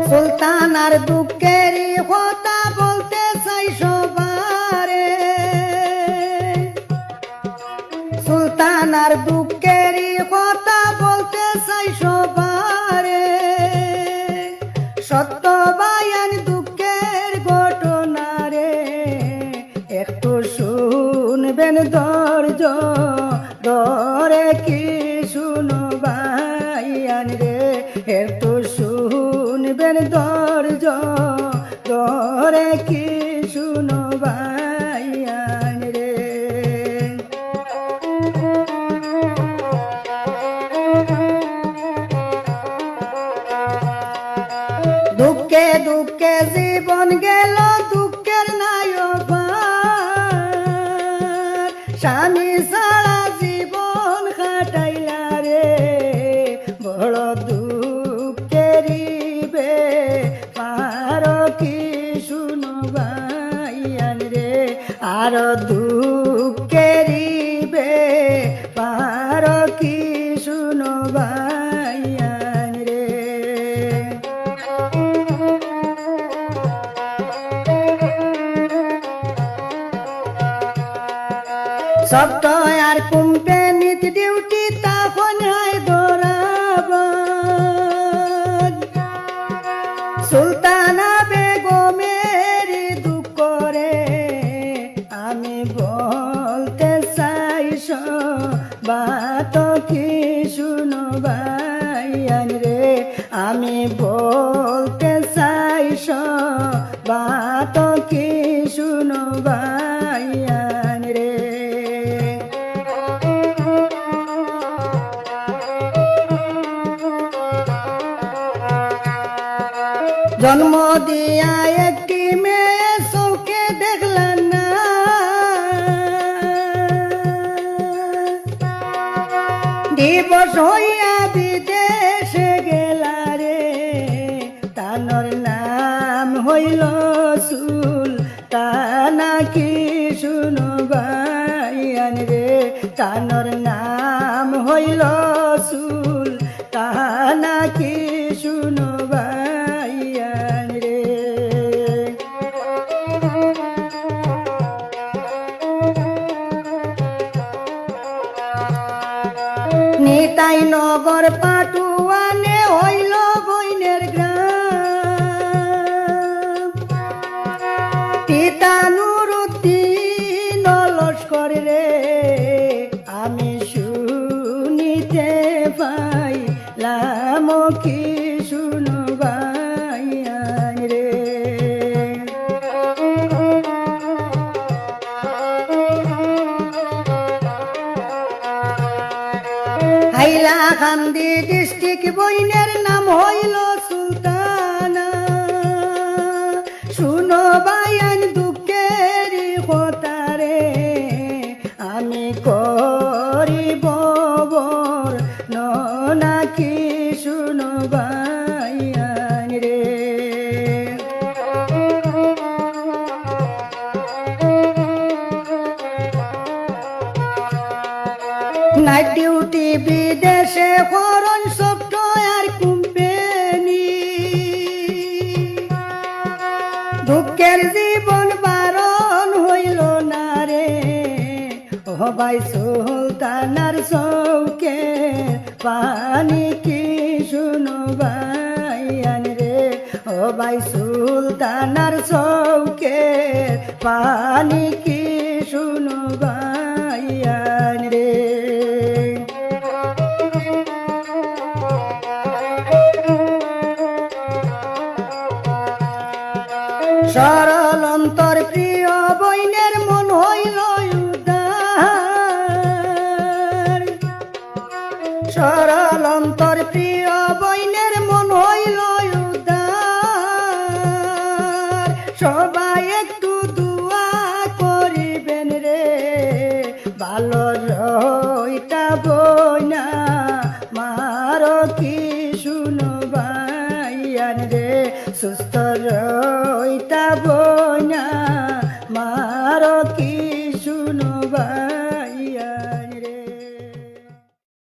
সুলতান আর দুঃখেরই কথা বলতে চাই সবারে, সুলতান আর দুঃখেরই কথা বলতে চাই সবারে, সত্য বায়ান দুঃখের ঘটনা রে, একটু শুনবেন ধৈর্য ধরে কি শুনো বায়ান রে, একটু শুনবেন ধৈর্য ধরে কি শুনো বায়ান রে। দুঃখে দুঃখে জীবন গেল দুঃখের নায়ক, স্বামী ছাড়া জীবন কাটাইলা রে, বড় দুঃখেরই ব্যাপার কি শুনো বায়ান রে, আর দুঃখেরই ব্যাপার কি শুনো বায়ান রে। সফটওয়্যার কোম্পানিত ডিউটি তখন হয় দৌড়াবাদ, সুলতানা বেগমের দুঃখ রে আমি বলতে চাই বাত কি শুনো বায়ান রে, আমি বলতে চাই বাত কি শুনো বায়ান রে। জন্ম দিয়া একটি মেয়ে চোখে দেখলাম না, দিবস হইয়া বিদেশে গেলা রে, তানর নাম হইল সুলতানা কি শুনো বায়ান রে, তানর নাম হইল সুলতানা কি শুনো বায়ান রে। নিতাই নগর পাটুয়ানে হইল বইনের গ্রাম, পিতা নুরুদ্দিন লস্কর রে আমি শুনিতে পাইলাম কি শুনো বায়ান রে। হাইলাকান্দি ডিস্ট্রিক্ট বইনের নাম হইল সুলতানা, শুনো বায়ান দুঃখের কথা রে আমি করিব বর্ণনা কি শুনো বায়ান রে। নাইট ডিউটি বিদেশে করন সফটওয়্যার কোম্পানি, দুঃখের জীবন বারণ হইল না রে, হবাই সুলতানার চৌকে পানি কি শুনো বায়ান রে, হবাই সুলতানার চৌকে পানি কি শুনো বায়ান রে। সরল অন্তর প্রিয় বইনের মন হইল উদার, সরল অন্তর প্রিয় বই